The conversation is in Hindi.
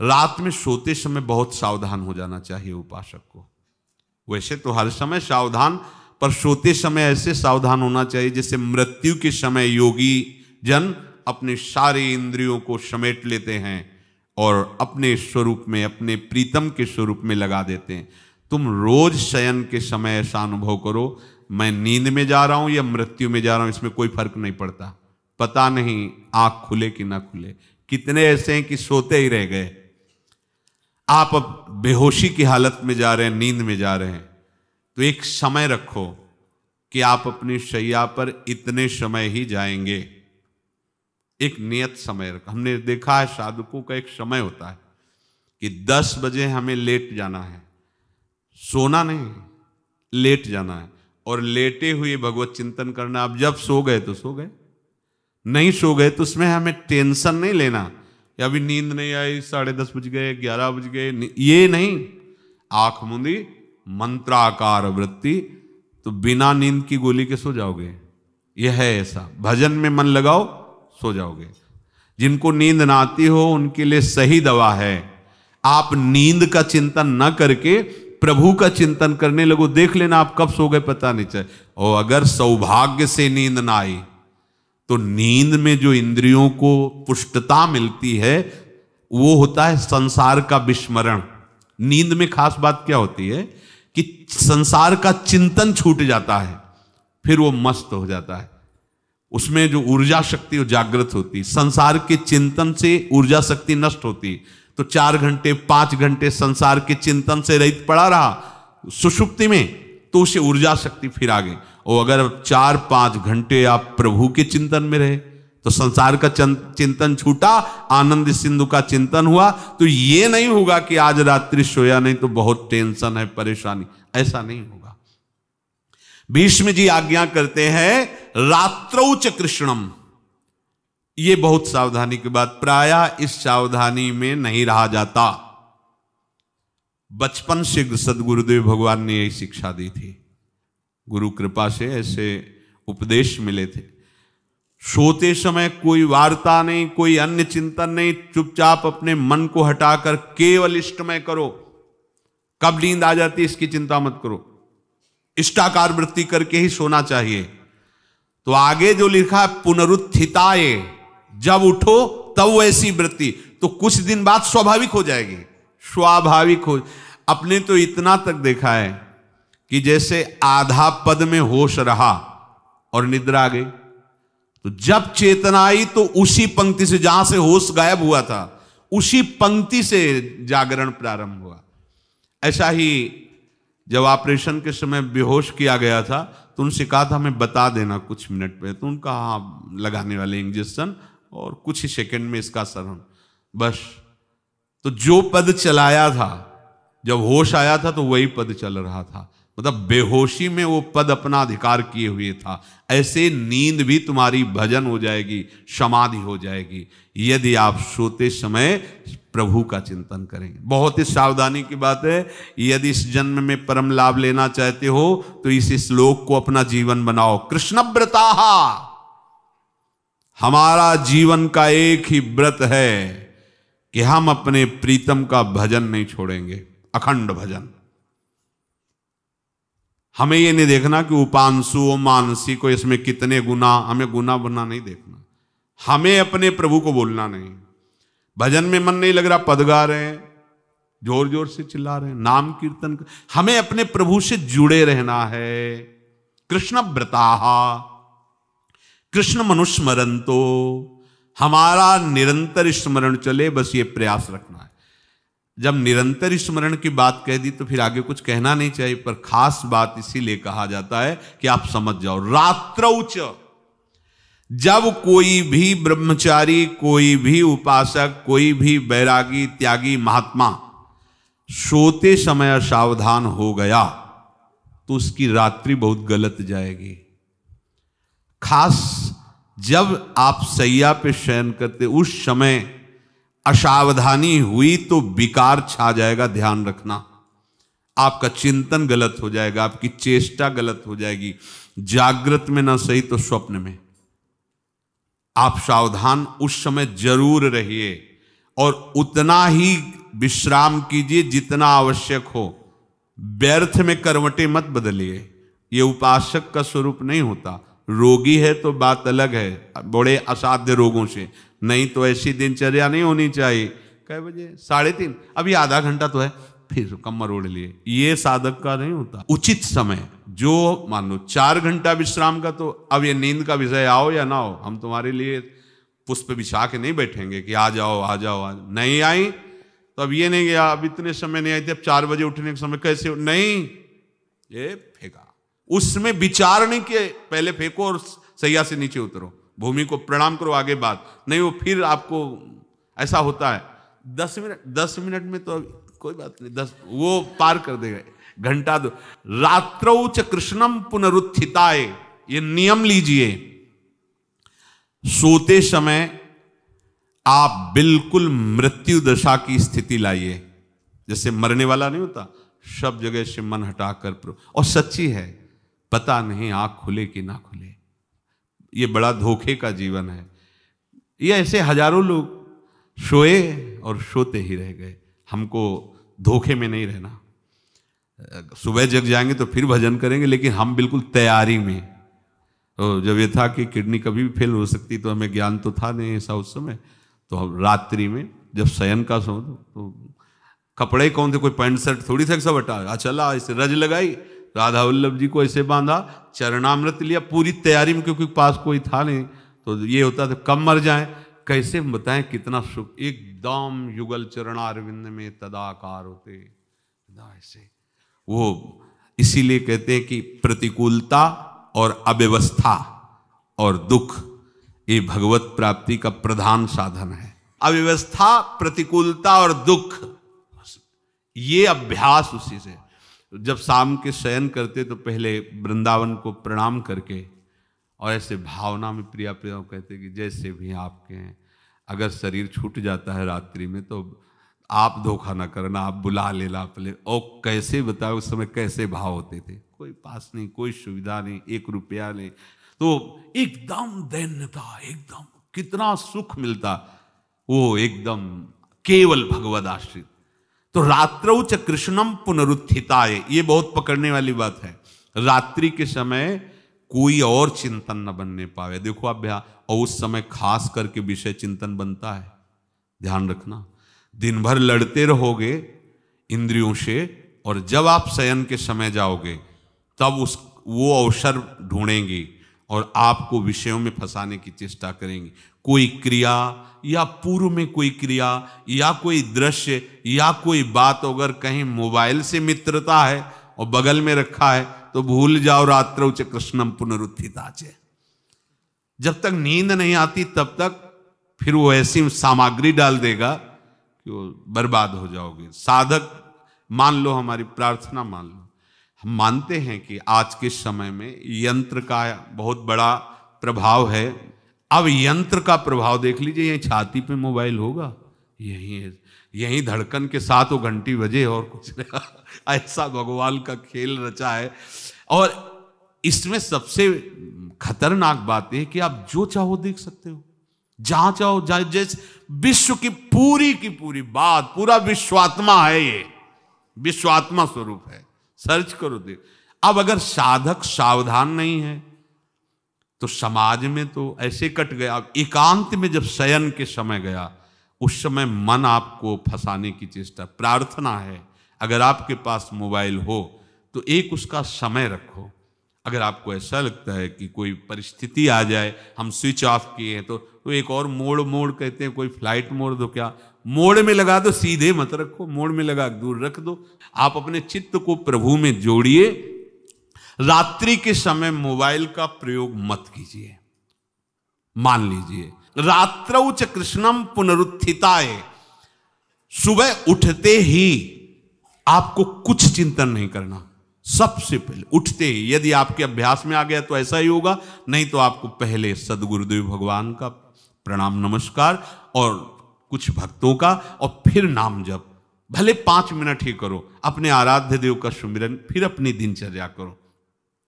रात में सोते समय बहुत सावधान हो जाना चाहिए उपासक को। वैसे तो हर समय सावधान, पर सोते समय ऐसे सावधान होना चाहिए जैसे मृत्यु के समय योगी जन अपने सारे इंद्रियों को समेट लेते हैं और अपने स्वरूप में, अपने प्रीतम के स्वरूप में लगा देते हैं। तुम रोज शयन के समय ऐसा अनुभव करो, मैं नींद में जा रहा हूं या मृत्यु में जा रहा हूं, इसमें कोई फर्क नहीं पड़ता। पता नहीं आंख खुले कि ना खुले। कितने ऐसे हैं कि सोते ही रह गए। आप अब बेहोशी की हालत में जा रहे हैं, नींद में जा रहे हैं, तो एक समय रखो कि आप अपनी शैया पर इतने समय ही जाएंगे। एक नियत समय रखो। हमने देखा है साधकों का एक समय होता है कि 10 बजे हमें लेट जाना है, सोना नहीं, लेट जाना है, और लेटे हुए भगवत चिंतन करना। अब जब सो गए तो सो गए, नहीं सो गए तो उसमें हमें टेंशन नहीं लेना कि अभी नींद नहीं आई, 10:30 बज गए, 11 बज गए, ये नहीं। आंख मूंदी, मंत्राकार वृत्ति, तो बिना नींद की गोली के सो जाओगे। यह है ऐसा, भजन में मन लगाओ, सो जाओगे। जिनको नींद ना आती हो उनके लिए सही दवा है, आप नींद का चिंतन न करके प्रभु का चिंतन करने लगो, देख लेना आप कब सो गए पता नहीं चले। और अगर सौभाग्य से नींद ना आई तो नींद में जो इंद्रियों को पुष्टता मिलती है वो होता है संसार का विस्मरण। नींद में खास बात क्या होती है कि संसार का चिंतन छूट जाता है, फिर वो मस्त हो जाता है। उसमें जो ऊर्जा शक्ति वो जागृत होती। संसार के चिंतन से ऊर्जा शक्ति नष्ट होती, तो 4 घंटे 5 घंटे संसार के चिंतन से रहित पड़ा रहा सुषुप्ति में, तो उसे ऊर्जा शक्ति फिर आ गई। और अगर 4-5 घंटे आप प्रभु के चिंतन में रहे तो संसार का चिंतन छूटा, आनंद सिंधु का चिंतन हुआ, तो ये नहीं होगा कि आज रात्रि सोया नहीं तो बहुत टेंशन है, परेशानी, ऐसा नहीं होगा। भीष्म जी आज्ञा करते हैं रात्रौ च कृष्णम। ये बहुत सावधानी की बात, प्रायः इस सावधानी में नहीं रहा जाता। बचपन से सदगुरुदेव भगवान ने यही शिक्षा दी थी, गुरु कृपा से ऐसे उपदेश मिले थे। सोते समय कोई वार्ता नहीं, कोई अन्य चिंतन नहीं, चुपचाप अपने मन को हटाकर केवल इष्टमय करो। कब नींद आ जाती है इसकी चिंता मत करो, इष्टाकार वृत्ति करके ही सोना चाहिए। तो आगे जो लिखा है पुनरुत्थिताय, जब उठो तब वैसी वृत्ति, तो कुछ दिन बाद स्वाभाविक हो जाएगी, स्वाभाविक हो। अपने तो इतना तक देखा है कि जैसे आधा पद में होश रहा और निद्रा आ गई, तो जब चेतना आई तो उसी पंक्ति से, जहां से होश गायब हुआ था, उसी पंक्ति से जागरण प्रारंभ हुआ। ऐसा ही जब ऑपरेशन के समय बेहोश किया गया था तो उनसे कहा था हमें बता देना कुछ मिनट पे, तो उनका हाँ लगाने वाले इंजेक्शन और कुछ ही सेकंड में इसका असर हो, बस। तो जो पद चलाया था, जब होश आया था तो वही पद चल रहा था, मतलब बेहोशी में वो पद अपना अधिकार किए हुए था। ऐसे नींद भी तुम्हारी भजन हो जाएगी, समाधि हो जाएगी, यदि आप सोते समय प्रभु का चिंतन करेंगे। बहुत ही सावधानी की बात है। यदि इस जन्म में परम लाभ लेना चाहते हो तो इस श्लोक को अपना जीवन बनाओ। कृष्णव्रताः, हमारा जीवन का एक ही व्रत है कि हम अपने प्रीतम का भजन नहीं छोड़ेंगे, अखंड भजन। हमें ये नहीं देखना कि उपांशु मानसी को इसमें कितने गुना, हमें गुना बना नहीं देखना। हमें अपने प्रभु को बोलना नहीं। भजन में मन नहीं लग रहा, पद गा रहे हैं, जोर जोर से चिल्ला रहे हैं, नाम कीर्तन, हमें अपने प्रभु से जुड़े रहना है। कृष्णव्रताः कृष्ण मनुस्मरन्तो, हमारा निरंतर स्मरण चले, बस ये प्रयास रखना है। जब निरंतर स्मरण की बात कह दी तो फिर आगे कुछ कहना नहीं चाहिए, पर खास बात इसीलिए कहा जाता है कि आप समझ जाओ। रात्रौ च, जब कोई भी ब्रह्मचारी, कोई भी उपासक, कोई भी बैरागी त्यागी महात्मा सोते समय असावधान हो गया तो उसकी रात्रि बहुत गलत जाएगी। खास जब आप सैया पे शयन करते उस समय असावधानी हुई तो विकार छा जाएगा, ध्यान रखना। आपका चिंतन गलत हो जाएगा, आपकी चेष्टा गलत हो जाएगी, जागृत में ना सही तो स्वप्न में। आप सावधान उस समय जरूर रहिए। और उतना ही विश्राम कीजिए जितना आवश्यक हो। व्यर्थ में करवटें मत बदलिए, ये उपासक का स्वरूप नहीं होता। रोगी है तो बात अलग है, बड़े असाध्य रोगों से, नहीं तो ऐसी दिनचर्या नहीं होनी चाहिए। कै बजे? 3:30, अभी आधा घंटा तो है, फिर कमर ओढ़ लिए, ये साधक का नहीं होता। उचित समय, जो मान लो 4 घंटा विश्राम का, तो अब ये नींद का विषय आओ या ना हो, हम तुम्हारे लिए पुष्प बिछा के नहीं बैठेंगे कि आ जाओ आ जाओ आ जाओ। नहीं आई तो अब ये नहीं गया, अब इतने समय नहीं आई थी, अब 4 बजे उठने के समय कैसे हो? नहीं, ये फेंका। उसमें विचार नहीं किए, पहले फेंको और सैया से नीचे उतरो, भूमि को प्रणाम करो, आगे बात नहीं। वो फिर आपको ऐसा होता है 10 मिनट में तो कोई बात नहीं, 10 वो पार कर देगा, घंटा दो। रात्रौ च कृष्णम पुनरुत्थिताय, ये नियम लीजिए। सोते समय आप बिल्कुल मृत्यु दशा की स्थिति लाइए, जैसे मरने वाला नहीं होता, सब जगह से मन हटाकर। और सच्ची है, पता नहीं आंख खुले कि ना खुले, ये बड़ा धोखे का जीवन है। ये ऐसे हजारों लोग सोए और सोते ही रह गए। हमको धोखे में नहीं रहना। सुबह जग जाएंगे तो फिर भजन करेंगे, लेकिन हम बिल्कुल तैयारी में। तो जब ये था कि किडनी कभी भी फेल हो सकती, तो हमें ज्ञान तो था नहीं ऐसा उस समय, तो हम रात्रि में जब शयन का सो, तो कपड़े कौन थे, कोई पैंट शर्ट थोड़ी सा सब हटा, चला ऐसे रज लगाई, राधा वल्लभ जी को ऐसे बांधा, चरणामृत लिया, पूरी तैयारी में, क्योंकि पास कोई था नहीं। तो ये होता था कब मर जाए, कैसे बताएं कितना सुख, एकदम युगल चरणारविंद में तदाकार होते ऐसे वो। इसीलिए कहते हैं कि प्रतिकूलता और अव्यवस्था और दुख, ये भगवत प्राप्ति का प्रधान साधन है। अव्यवस्था, प्रतिकूलता और दुख, ये अभ्यास उसी से। जब शाम के शयन करते तो पहले वृंदावन को प्रणाम करके और ऐसे भावना में प्रिया प्रिया कहते कि जैसे भी आपके हैं, अगर शरीर छूट जाता है रात्रि में तो आप धोखा ना करना, आप बुला लेना अपने। और कैसे बताओ उस समय कैसे भाव होते थे, कोई पास नहीं, कोई सुविधा नहीं, 1 रुपया नहीं, तो एकदम दैन्यता, एकदम कितना सुख मिलता, वो एकदम केवल भगवद आश्रित। तो रात्रौ च कृष्णम पुनरुत्थिताय, ये बहुत पकड़ने वाली बात है। रात्रि के समय कोई और चिंतन न बनने पावे। देखो अभ्यास, और उस समय खास करके विषय चिंतन बनता है, ध्यान रखना। दिन भर लड़ते रहोगे इंद्रियों से, और जब आप शयन के समय जाओगे तब वो अवसर ढूंढेंगी और आपको विषयों में फंसाने की चेष्टा करेंगी। कोई क्रिया या पूर्व में कोई क्रिया या कोई दृश्य या कोई बात, अगर कहीं मोबाइल से मित्रता है और बगल में रखा है तो भूल जाओ, रात्रौ च कृष्णम पुनरुत्थिताच। जब तक नींद नहीं आती तब तक फिर वो ऐसी सामग्री डाल देगा कि वो बर्बाद हो जाओगे। साधक मान लो, हमारी प्रार्थना मान लो, हम मानते हैं कि आज के समय में यंत्र का बहुत बड़ा प्रभाव है। अब यंत्र का प्रभाव देख लीजिए, यही छाती पे मोबाइल होगा, यही धड़कन के साथ वो घंटी बजे और कुछ नहीं। ऐसा भगवान का खेल रचा है। और इसमें सबसे खतरनाक बात है कि आप जो चाहो देख सकते हो, जहां चाहो, जैसे विश्व की पूरी बात, पूरा विश्वात्मा है, ये विश्वात्मा स्वरूप है, सर्च करो देख। अब अगर साधक सावधान नहीं है तो समाज में तो ऐसे कट गया। अब एकांत में जब शयन के समय गया, उस समय मन आपको फंसाने की चेष्टा। प्रार्थना है, अगर आपके पास मोबाइल हो तो एक उसका समय रखो। अगर आपको ऐसा लगता है कि कोई परिस्थिति आ जाए, हम स्विच ऑफ किए हैं, तो एक और मोड कहते हैं, कोई फ्लाइट मोड दो, क्या मोड में लगा दो, सीधे मत रखो, मोड में लगा दूर रख दो। आप अपने चित्त को प्रभु में जोड़िए। रात्रि के समय मोबाइल का प्रयोग मत कीजिए। मान लीजिए रात्रौ च कृष्णम पुनरुत्थिताय, सुबह उठते ही आपको कुछ चिंतन नहीं करना। सबसे पहले उठते ही, यदि आपके अभ्यास में आ गया तो ऐसा ही होगा, नहीं तो आपको पहले सदगुरुदेव भगवान का प्रणाम नमस्कार और कुछ भक्तों का, और फिर नाम जप। भले 5 मिनट ही करो, अपने आराध्य देव का सुमिरन, फिर अपनी दिनचर्या करो।